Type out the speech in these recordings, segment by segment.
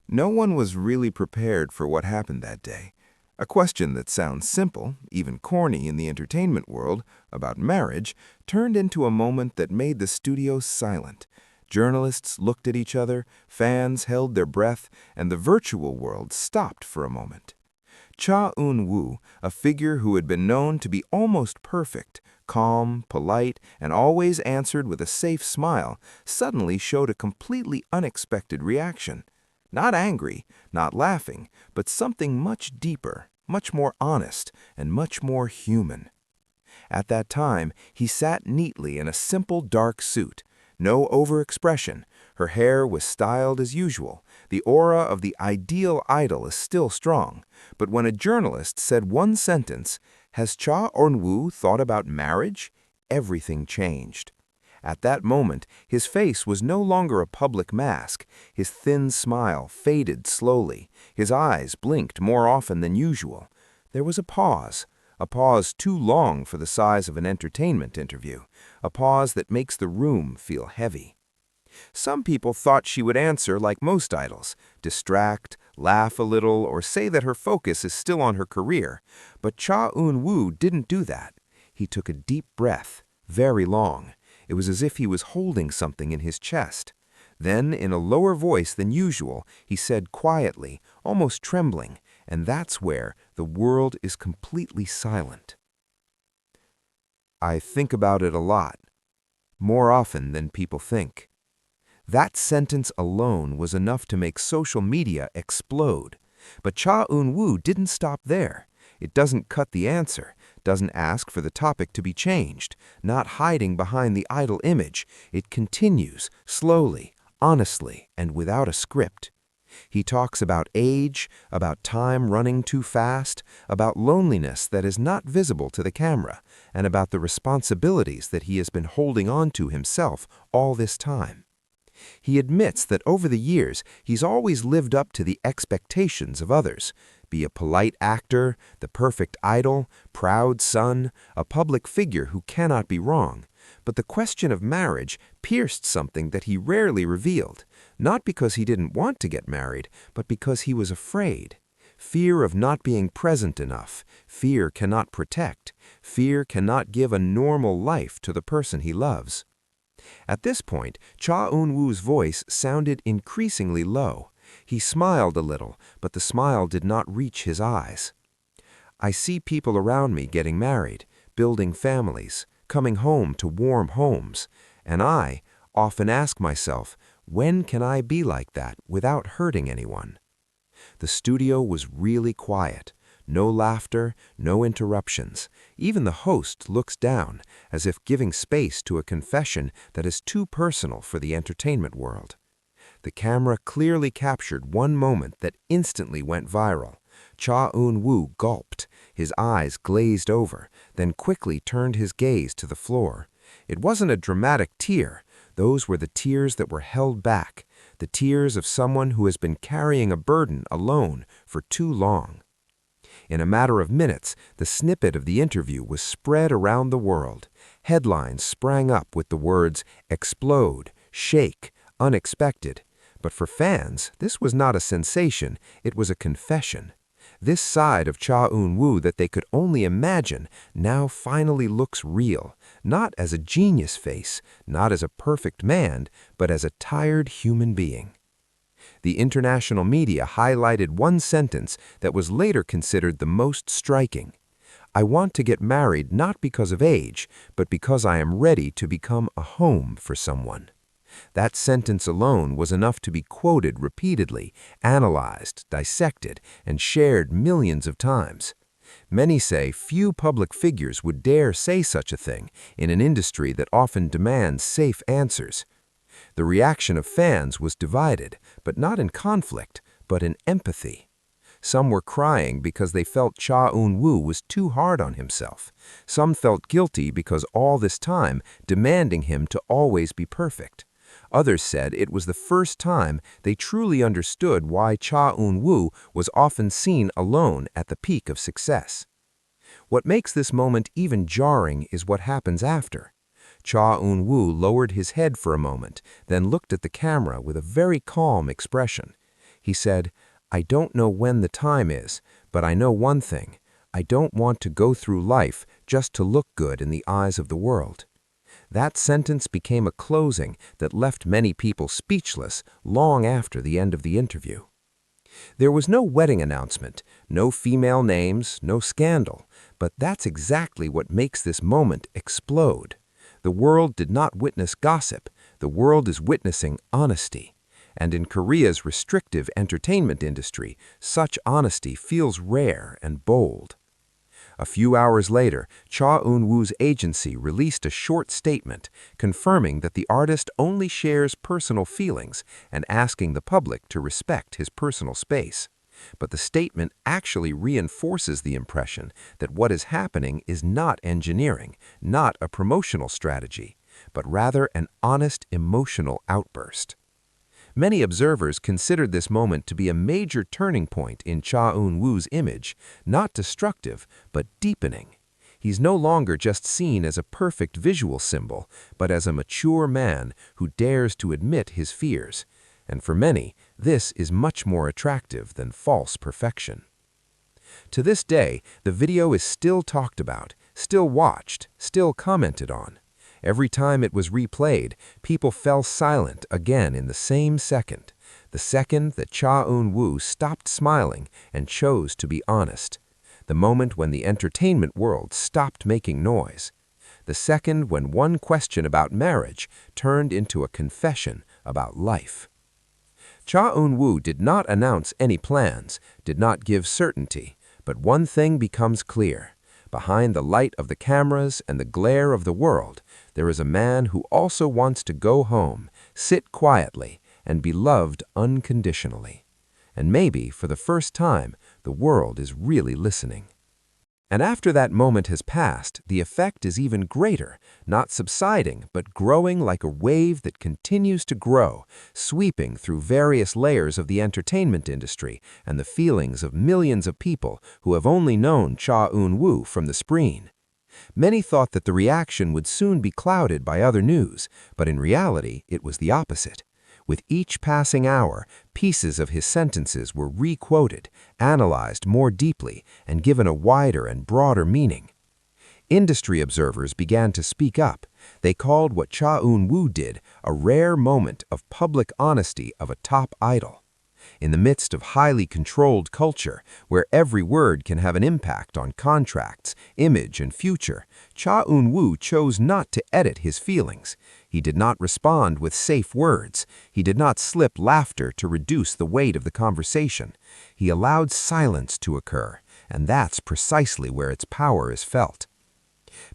No one was really prepared for what happened that day. A question that sounds simple, even corny in the entertainment world, about marriage, turned into a moment that made the studio silent. Journalists looked at each other, fans held their breath, and the virtual world stopped for a moment. Cha Eun-woo, a figure who had been known to be almost perfect, calm, polite, and always answered with a safe smile, suddenly showed a completely unexpected reaction. Not angry, not laughing, but something much deeper, much more honest, and much more human. At that time, he sat neatly in a simple dark suit. No overexpression. Her hair was styled as usual. The aura of the ideal idol is still strong. But when a journalist said one sentence, "Has Cha Eun-woo thought about marriage?" everything changed. At that moment, his face was no longer a public mask. His thin smile faded slowly. His eyes blinked more often than usual. There was a pause too long for the size of an entertainment interview, a pause that makes the room feel heavy. Some people thought she would answer like most idols, distract, laugh a little, or say that her focus is still on her career. But Cha Eun-woo didn't do that. He took a deep breath, very long. It was as if he was holding something in his chest. Then, in a lower voice than usual, he said quietly, almost trembling, and that's where the world is completely silent. "I think about it a lot, more often than people think." That sentence alone was enough to make social media explode. But Cha Eun-woo didn't stop there. It doesn't cut the answer, doesn't ask for the topic to be changed, not hiding behind the idol image. It continues, slowly, honestly, and without a script. He talks about age, about time running too fast, about loneliness that is not visible to the camera, and about the responsibilities that he has been holding on to himself all this time. He admits that over the years, he's always lived up to the expectations of others, be a polite actor, the perfect idol, proud son, a public figure who cannot be wrong. But the question of marriage pierced something that he rarely revealed, not because he didn't want to get married, but because he was afraid. Fear of not being present enough. Fear cannot protect. Fear cannot give a normal life to the person he loves. At this point, Cha Eun-woo's voice sounded increasingly low. He smiled a little, but the smile did not reach his eyes. "I see people around me getting married, building families, coming home to warm homes, and I often ask myself, when can I be like that without hurting anyone?" The studio was really quiet. No laughter, no interruptions. Even the host looks down, as if giving space to a confession that is too personal for the entertainment world. The camera clearly captured one moment that instantly went viral. Cha Eun-woo gulped, his eyes glazed over, then quickly turned his gaze to the floor. It wasn't a dramatic tear. Those were the tears that were held back, the tears of someone who has been carrying a burden alone for too long. In a matter of minutes, the snippet of the interview was spread around the world. Headlines sprang up with the words, "Explode," "Shake," "Unexpected." But for fans, this was not a sensation, it was a confession. This side of Cha Eun-woo that they could only imagine now finally looks real, not as a genius face, not as a perfect man, but as a tired human being. The international media highlighted one sentence that was later considered the most striking. "I want to get married not because of age, but because I am ready to become a home for someone." That sentence alone was enough to be quoted repeatedly, analyzed, dissected, and shared millions of times. Many say few public figures would dare say such a thing in an industry that often demands safe answers. The reaction of fans was divided, but not in conflict, but in empathy. Some were crying because they felt Cha Eun-woo was too hard on himself. Some felt guilty because all this time demanding him to always be perfect. Others said it was the first time they truly understood why Cha Eun-woo was often seen alone at the peak of success. What makes this moment even jarring is what happens after. Cha Eun-woo lowered his head for a moment, then looked at the camera with a very calm expression. He said, "I don't know when the time is, but I know one thing. I don't want to go through life just to look good in the eyes of the world." That sentence became a closing that left many people speechless long after the end of the interview. There was no wedding announcement, no female names, no scandal, but that's exactly what makes this moment explode. The world did not witness gossip, the world is witnessing honesty. And in Korea's restrictive entertainment industry, such honesty feels rare and bold. A few hours later, Cha Eun-woo's agency released a short statement confirming that the artist only shares personal feelings and asking the public to respect his personal space. But the statement actually reinforces the impression that what is happening is not engineering, not a promotional strategy, but rather an honest emotional outburst. Many observers considered this moment to be a major turning point in Cha Eun-woo's image, not destructive, but deepening. He's no longer just seen as a perfect visual symbol, but as a mature man who dares to admit his fears. And for many, this is much more attractive than false perfection. To this day, the video is still talked about, still watched, still commented on. Every time it was replayed, people fell silent again in the same second, the second that Cha Eun-woo stopped smiling and chose to be honest, the moment when the entertainment world stopped making noise, the second when one question about marriage turned into a confession about life. Cha Eun-woo did not announce any plans, did not give certainty, but one thing becomes clear. Behind the light of the cameras and the glare of the world, there is a man who also wants to go home, sit quietly, and be loved unconditionally. And maybe, for the first time, the world is really listening. And after that moment has passed, the effect is even greater, not subsiding, but growing like a wave that continues to grow, sweeping through various layers of the entertainment industry and the feelings of millions of people who have only known Cha Eun-woo from the screen. Many thought that the reaction would soon be clouded by other news, but in reality, it was the opposite. With each passing hour, pieces of his sentences were re-quoted, analyzed more deeply, and given a wider and broader meaning. Industry observers began to speak up. They called what Cha Eun-woo did a rare moment of public honesty of a top idol. In the midst of highly controlled culture, where every word can have an impact on contracts, image, and future, Cha Eun-woo chose not to edit his feelings. He did not respond with safe words. He did not slip laughter to reduce the weight of the conversation. He allowed silence to occur, and that's precisely where its power is felt.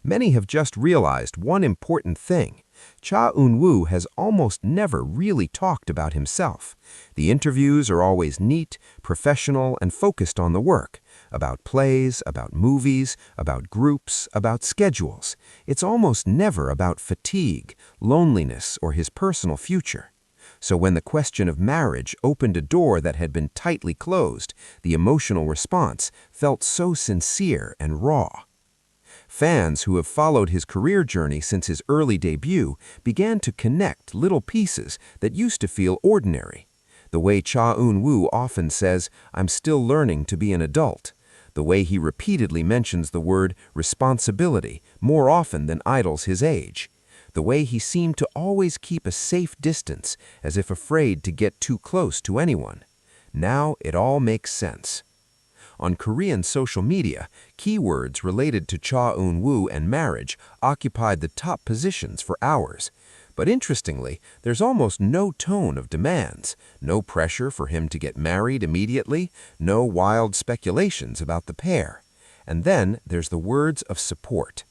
Many have just realized one important thing. Cha Eun-woo has almost never really talked about himself. The interviews are always neat, professional, and focused on the work, about plays, about movies, about groups, about schedules. It's almost never about fatigue, loneliness, or his personal future. So when the question of marriage opened a door that had been tightly closed, the emotional response felt so sincere and raw. Fans who have followed his career journey since his early debut began to connect little pieces that used to feel ordinary. The way Cha Eun-woo often says, "I'm still learning to be an adult." The way he repeatedly mentions the word responsibility more often than idols his age. The way he seemed to always keep a safe distance, as if afraid to get too close to anyone. Now it all makes sense. On Korean social media, keywords related to Cha Eun-woo and marriage occupied the top positions for hours. But interestingly, there's almost no tone of demands, no pressure for him to get married immediately, no wild speculations about the pair. And then there's the words of support.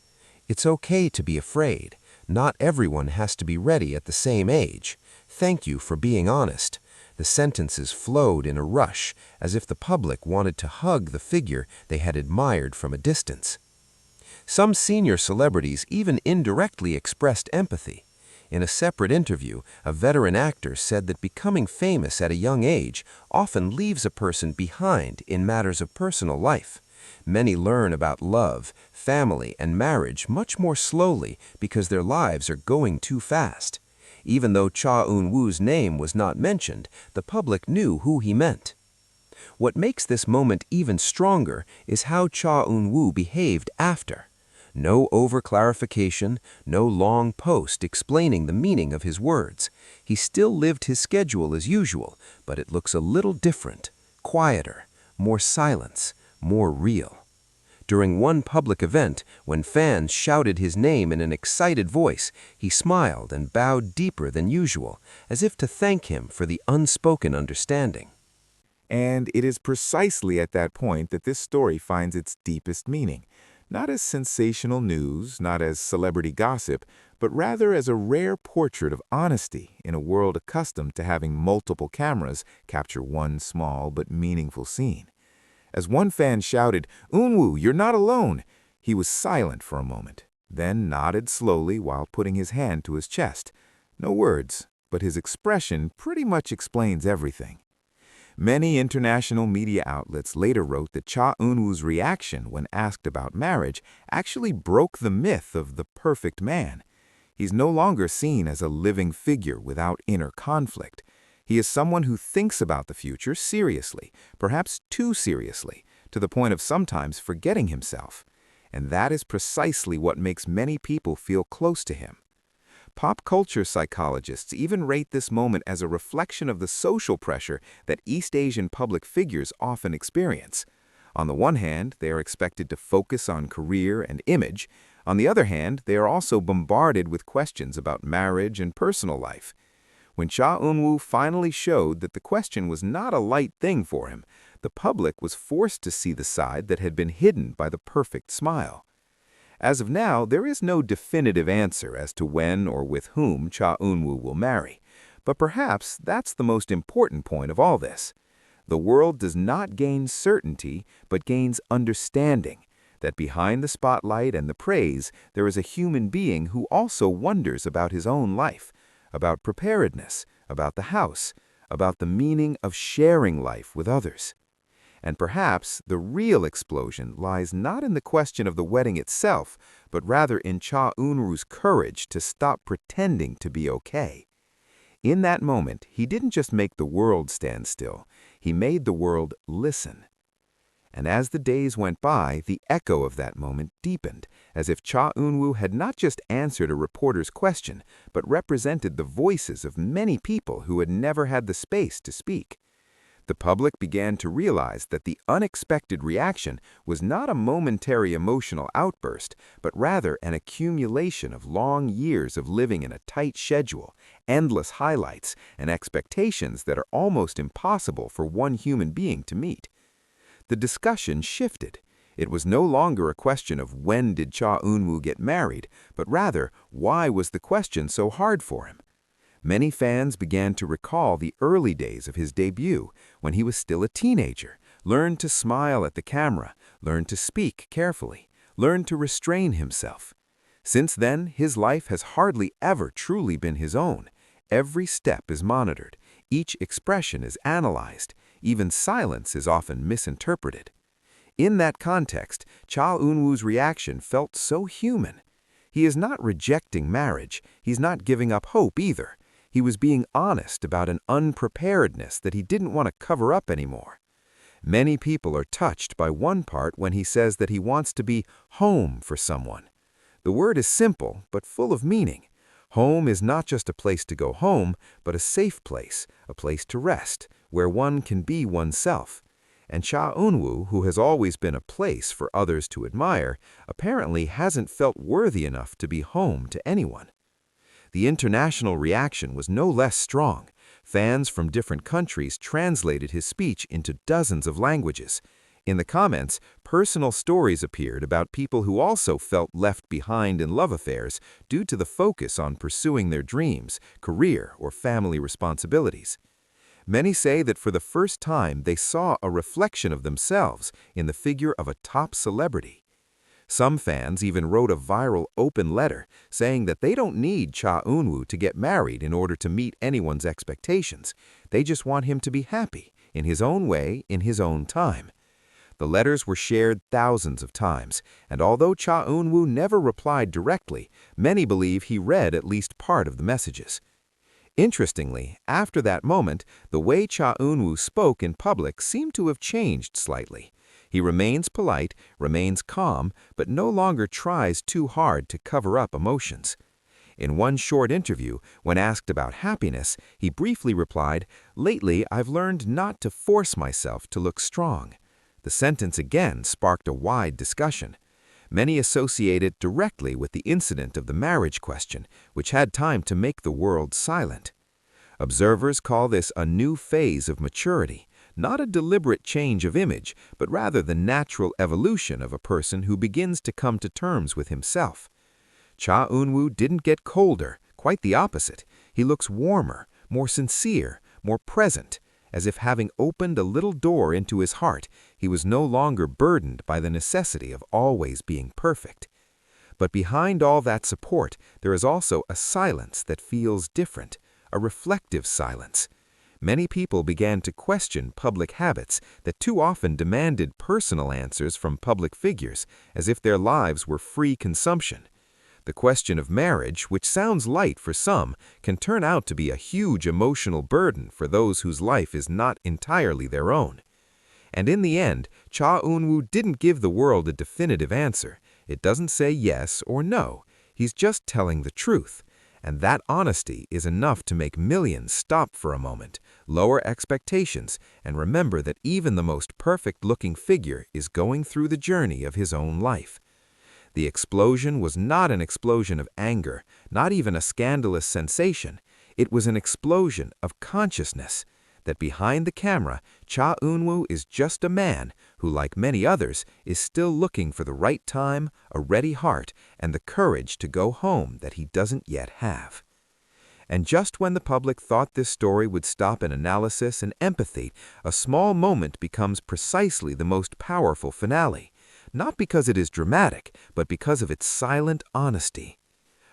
It's okay to be afraid. Not everyone has to be ready at the same age. Thank you for being honest. The sentences flowed in a rush, as if the public wanted to hug the figure they had admired from a distance. Some senior celebrities even indirectly expressed empathy. In a separate interview, a veteran actor said that becoming famous at a young age often leaves a person behind in matters of personal life. Many learn about love, family, and marriage much more slowly because their lives are going too fast. Even though Cha Eun-woo's name was not mentioned, the public knew who he meant. What makes this moment even stronger is how Cha Eun-woo behaved after. No over-clarification, no long post explaining the meaning of his words. He still lived his schedule as usual, but it looks a little different, quieter, more silence, more real. During one public event, when fans shouted his name in an excited voice, he smiled and bowed deeper than usual, as if to thank him for the unspoken understanding. And it is precisely at that point that this story finds its deepest meaning. Not as sensational news, not as celebrity gossip, but rather as a rare portrait of honesty in a world accustomed to having multiple cameras capture one small but meaningful scene. As one fan shouted, "EUNWOO, you're not alone!" he was silent for a moment, then nodded slowly while putting his hand to his chest. No words, but his expression pretty much explains everything. Many international media outlets later wrote that Cha Eun-woo's reaction when asked about marriage actually broke the myth of the perfect man. He's no longer seen as a living figure without inner conflict. He is someone who thinks about the future seriously, perhaps too seriously, to the point of sometimes forgetting himself. And that is precisely what makes many people feel close to him. Pop culture psychologists even rate this moment as a reflection of the social pressure that East Asian public figures often experience. On the one hand, they are expected to focus on career and image. On the other hand, they are also bombarded with questions about marriage and personal life. When Cha Eun-woo finally showed that the question was not a light thing for him, the public was forced to see the side that had been hidden by the perfect smile. As of now, there is no definitive answer as to when or with whom Cha Eun-woo will marry, but perhaps that's the most important point of all this. The world does not gain certainty, but gains understanding, that behind the spotlight and the praise, there is a human being who also wonders about his own life, about preparedness, about the house, about the meaning of sharing life with others. And perhaps the real explosion lies not in the question of the wedding itself, but rather in Cha Eun-woo's courage to stop pretending to be okay. In that moment, he didn't just make the world stand still, he made the world listen. And as the days went by, the echo of that moment deepened, as if Cha Eun-woo had not just answered a reporter's question, but represented the voices of many people who had never had the space to speak. The public began to realize that the unexpected reaction was not a momentary emotional outburst, but rather an accumulation of long years of living in a tight schedule, endless highlights, and expectations that are almost impossible for one human being to meet. The discussion shifted. It was no longer a question of when did Cha Eun-woo get married, but rather, why was the question so hard for him? Many fans began to recall the early days of his debut, when he was still a teenager, learned to smile at the camera, learned to speak carefully, learned to restrain himself. Since then, his life has hardly ever truly been his own. Every step is monitored, each expression is analyzed, even silence is often misinterpreted. In that context, Cha Eun-woo's reaction felt so human. He is not rejecting marriage, he's not giving up hope either. He was being honest about an unpreparedness that he didn't want to cover up anymore. Many people are touched by one part when he says that he wants to be home for someone. The word is simple, but full of meaning. Home is not just a place to go home, but a safe place, a place to rest, where one can be oneself. And Cha Eun-woo, who has always been a place for others to admire, apparently hasn't felt worthy enough to be home to anyone. The international reaction was no less strong. Fans from different countries translated his speech into dozens of languages. In the comments, personal stories appeared about people who also felt left behind in love affairs due to the focus on pursuing their dreams, career, or family responsibilities. Many say that for the first time they saw a reflection of themselves in the figure of a top celebrity. Some fans even wrote a viral open letter saying that they don't need Cha Eun-woo to get married in order to meet anyone's expectations. They just want him to be happy, in his own way, in his own time. The letters were shared thousands of times, and although Cha Eun-woo never replied directly, many believe he read at least part of the messages. Interestingly, after that moment, the way Cha Eun-woo spoke in public seemed to have changed slightly. He remains polite, remains calm, but no longer tries too hard to cover up emotions. In one short interview, when asked about happiness, he briefly replied, "Lately, I've learned not to force myself to look strong." The sentence again sparked a wide discussion. Many associate it directly with the incident of the marriage question, which had time to make the world silent. Observers call this a new phase of maturity, not a deliberate change of image, but rather the natural evolution of a person who begins to come to terms with himself. Cha Eun-woo didn't get colder, quite the opposite. He looks warmer, more sincere, more present, as if having opened a little door into his heart, he was no longer burdened by the necessity of always being perfect. But behind all that support, there is also a silence that feels different, a reflective silence. Many people began to question public habits that too often demanded personal answers from public figures, as if their lives were free consumption. The question of marriage, which sounds light for some, can turn out to be a huge emotional burden for those whose life is not entirely their own. And in the end, Cha Eun-woo didn't give the world a definitive answer. It doesn't say yes or no. He's just telling the truth. And that honesty is enough to make millions stop for a moment, lower expectations, and remember that even the most perfect-looking figure is going through the journey of his own life. The explosion was not an explosion of anger, not even a scandalous sensation. It was an explosion of consciousness, that behind the camera, Cha Eun-woo is just a man who, like many others, is still looking for the right time, a ready heart, and the courage to go home that he doesn't yet have. And just when the public thought this story would stop in analysis and empathy, a small moment becomes precisely the most powerful finale. Not because it is dramatic, but because of its silent honesty.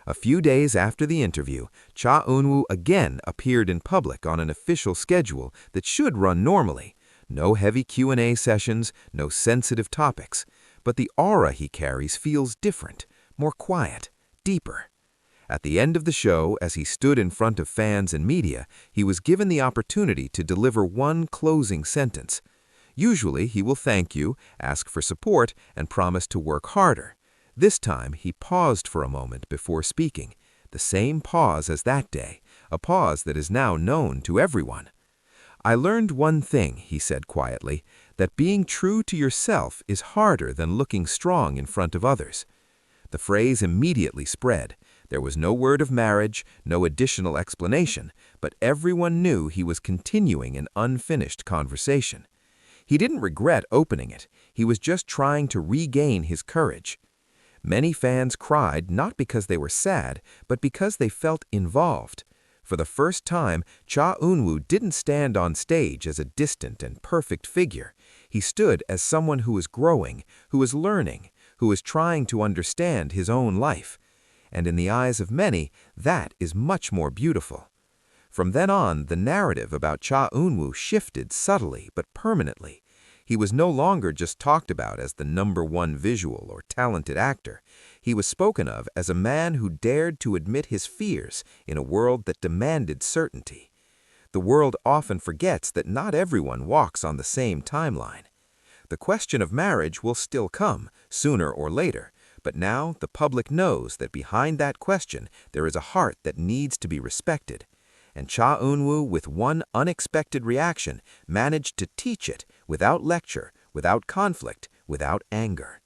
A few days after the interview, Cha Eun-woo again appeared in public on an official schedule that should run normally. No heavy Q&A sessions, no sensitive topics. But the aura he carries feels different, more quiet, deeper. At the end of the show, as he stood in front of fans and media, he was given the opportunity to deliver one closing sentence. Usually, he will thank you, ask for support, and promise to work harder. This time, he paused for a moment before speaking, the same pause as that day, a pause that is now known to everyone. "I learned one thing," he said quietly, "that being true to yourself is harder than looking strong in front of others." The phrase immediately spread. There was no word of marriage, no additional explanation, but everyone knew he was continuing an unfinished conversation. He didn't regret opening it. He was just trying to regain his courage. Many fans cried not because they were sad, but because they felt involved. For the first time, Cha Eun-woo didn't stand on stage as a distant and perfect figure. He stood as someone who was growing, who was learning, who was trying to understand his own life. And in the eyes of many, that is much more beautiful. From then on, the narrative about Cha Eun-woo shifted subtly but permanently. He was no longer just talked about as the #1 visual or talented actor. He was spoken of as a man who dared to admit his fears in a world that demanded certainty. The world often forgets that not everyone walks on the same timeline. The question of marriage will still come, sooner or later, but now the public knows that behind that question there is a heart that needs to be respected. And Cha Eun-woo, with one unexpected reaction, managed to teach it without lecture, without conflict, without anger.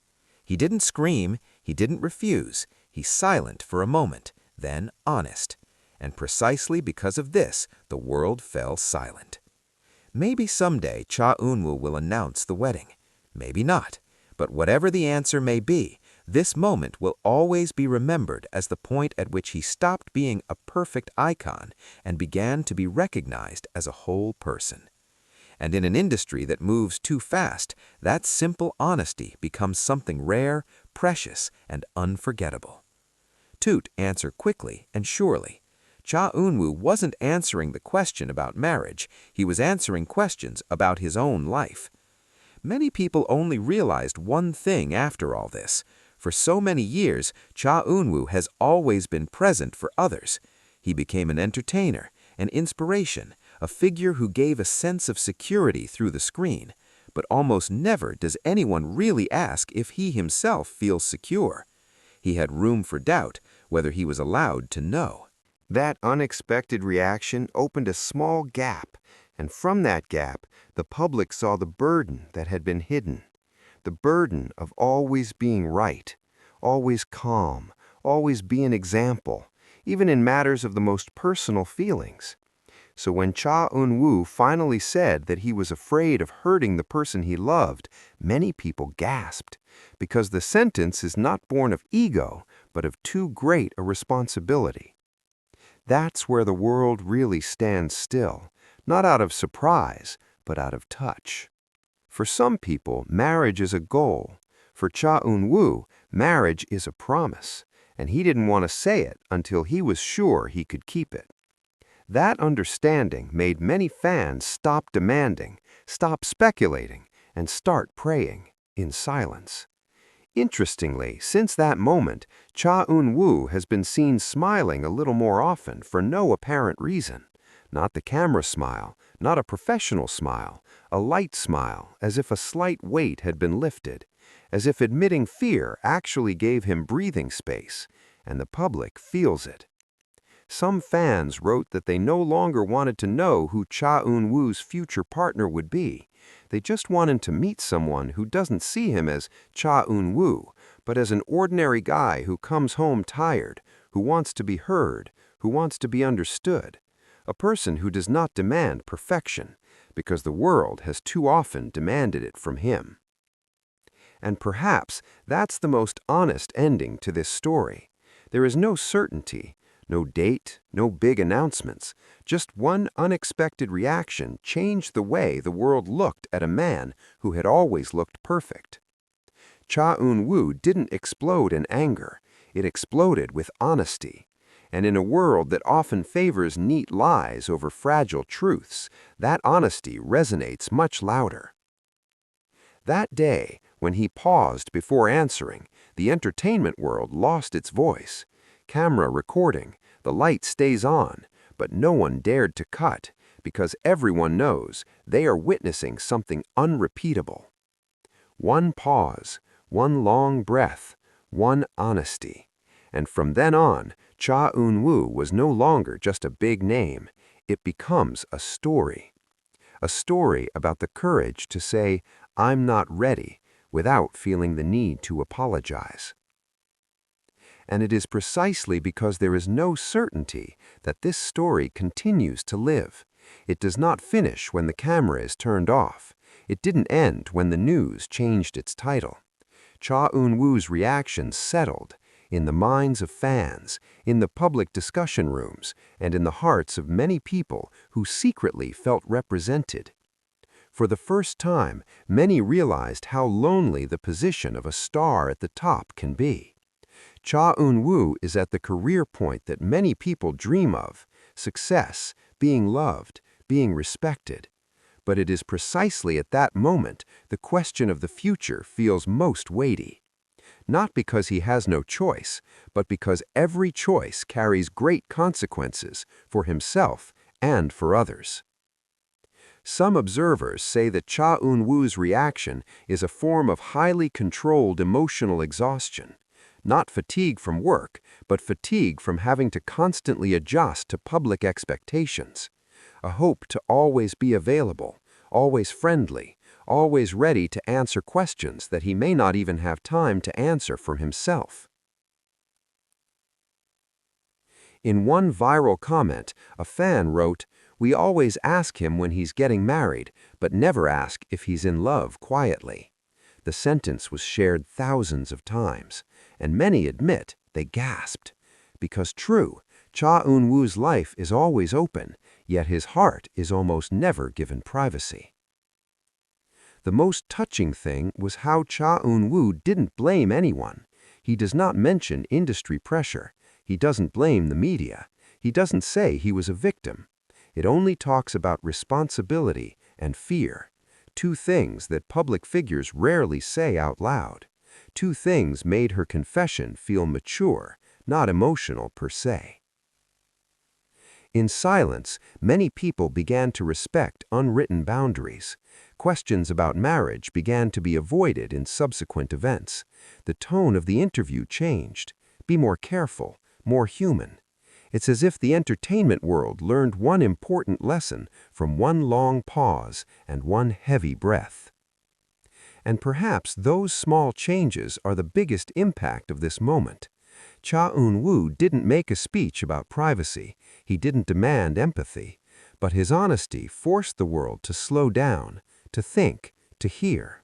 He didn't scream, he didn't refuse, he's silent for a moment, then honest. And precisely because of this, the world fell silent. Maybe someday Cha Eun-woo will announce the wedding. Maybe not. But whatever the answer may be, this moment will always be remembered as the point at which he stopped being a perfect icon and began to be recognized as a whole person. And in an industry that moves too fast, that simple honesty becomes something rare, precious, and unforgettable. Toot answer quickly and surely. Cha Eun-woo wasn't answering the question about marriage, he was answering questions about his own life. Many people only realized one thing after all this. For so many years, Cha Eun-woo has always been present for others. He became an entertainer, an inspiration, a figure who gave a sense of security through the screen. But almost never does anyone really ask if he himself feels secure. He had room for doubt whether he was allowed to know. That unexpected reaction opened a small gap, and from that gap, the public saw the burden that had been hidden. The burden of always being right, always calm, always be an example, even in matters of the most personal feelings. So when Cha Eun-woo finally said that he was afraid of hurting the person he loved, many people gasped, because the sentence is not born of ego, but of too great a responsibility. That's where the world really stands still, not out of surprise, but out of touch. For some people, marriage is a goal. For Cha Eun-woo, marriage is a promise, and he didn't want to say it until he was sure he could keep it. That understanding made many fans stop demanding, stop speculating, and start praying in silence. Interestingly, since that moment, Cha Eun-woo has been seen smiling a little more often for no apparent reason. Not the camera smile, not a professional smile, a light smile, as if a slight weight had been lifted, as if admitting fear actually gave him breathing space, and the public feels it. Some fans wrote that they no longer wanted to know who Cha Eun-woo's future partner would be. They just wanted to meet someone who doesn't see him as Cha Eun-woo, but as an ordinary guy who comes home tired, who wants to be heard, who wants to be understood. A person who does not demand perfection, because the world has too often demanded it from him. And perhaps that's the most honest ending to this story. There is no certainty, no date, no big announcements. Just one unexpected reaction changed the way the world looked at a man who had always looked perfect. Cha Eun-woo didn't explode in anger. It exploded with honesty. And in a world that often favors neat lies over fragile truths, that honesty resonates much louder. That day, when he paused before answering, the entertainment world lost its voice. Camera recording, the light stays on, but no one dared to cut, because everyone knows they are witnessing something unrepeatable. One pause, one long breath, one honesty. And from then on, Cha Eun-woo was no longer just a big name. It becomes a story. A story about the courage to say, "I'm not ready," without feeling the need to apologize. And it is precisely because there is no certainty that this story continues to live. It does not finish when the camera is turned off. It didn't end when the news changed its title. Cha Eun-woo's reactions settled in the minds of fans, in the public discussion rooms, and in the hearts of many people who secretly felt represented. For the first time, many realized how lonely the position of a star at the top can be. Cha Eun-woo is at the career point that many people dream of: success, being loved, being respected. But it is precisely at that moment the question of the future feels most weighty. Not because he has no choice, but because every choice carries great consequences for himself and for others. Some observers say that Cha Eun-woo's reaction is a form of highly controlled emotional exhaustion. Not fatigue from work, but fatigue from having to constantly adjust to public expectations. A hope to always be available, always friendly, always ready to answer questions that he may not even have time to answer for himself. In one viral comment, a fan wrote, "We always ask him when he's getting married, but never ask if he's in love quietly." The sentence was shared thousands of times, and many admit they gasped. Because true, Cha Eun-woo's life is always open, yet his heart is almost never given privacy. The most touching thing was how Cha Eun-woo didn't blame anyone. He does not mention industry pressure. He doesn't blame the media. He doesn't say he was a victim. It only talks about responsibility and fear, two things that public figures rarely say out loud. Two things made her confession feel mature, not emotional per se. In silence, many people began to respect unwritten boundaries. Questions about marriage began to be avoided in subsequent events. The tone of the interview changed. Be more careful, more human. It's as if the entertainment world learned one important lesson from one long pause and one heavy breath. And perhaps those small changes are the biggest impact of this moment. Cha Eun-woo didn't make a speech about privacy. He didn't demand empathy. But his honesty forced the world to slow down, to think, to hear.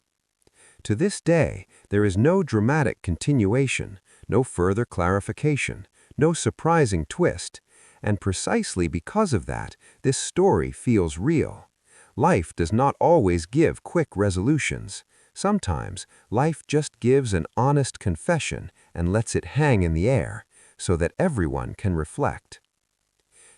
To this day, there is no dramatic continuation, no further clarification, no surprising twist. And precisely because of that, this story feels real. Life does not always give quick resolutions. Sometimes, life just gives an honest confession and lets it hang in the air, so that everyone can reflect.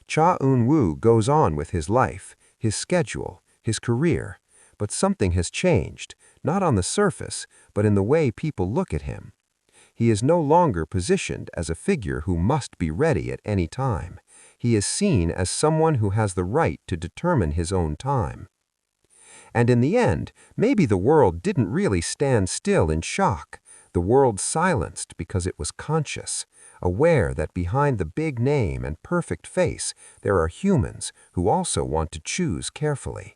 Cha Eun-woo goes on with his life, his schedule, his career, but something has changed, not on the surface, but in the way people look at him. He is no longer positioned as a figure who must be ready at any time. He is seen as someone who has the right to determine his own time. And in the end, maybe the world didn't really stand still in shock. The world silenced because it was conscious, aware that behind the big name and perfect face, there are humans who also want to choose carefully.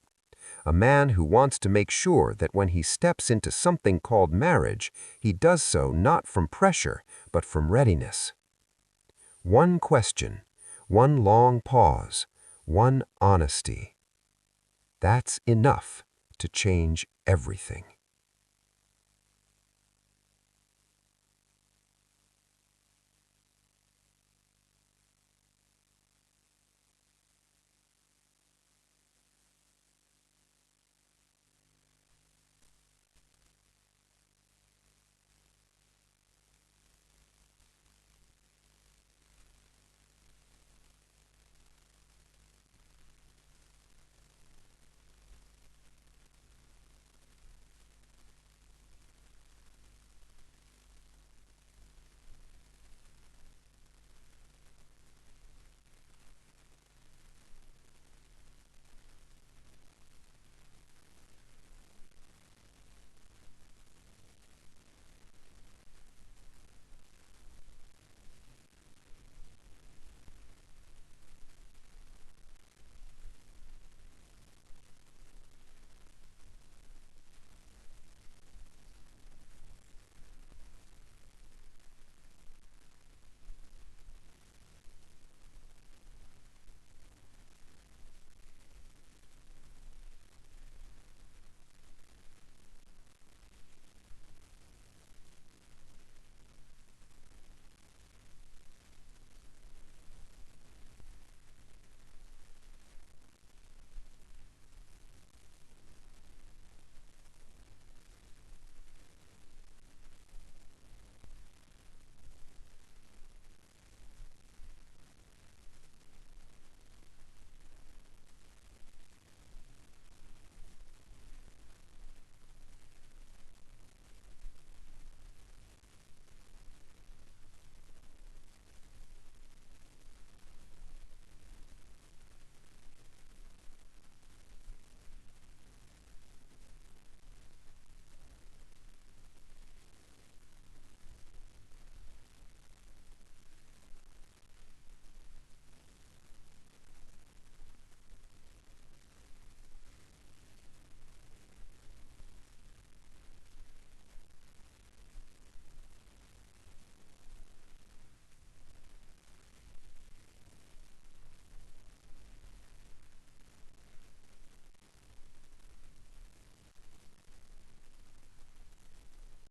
A man who wants to make sure that when he steps into something called marriage, he does so not from pressure, but from readiness. One question, one long pause, one honesty. That's enough to change everything.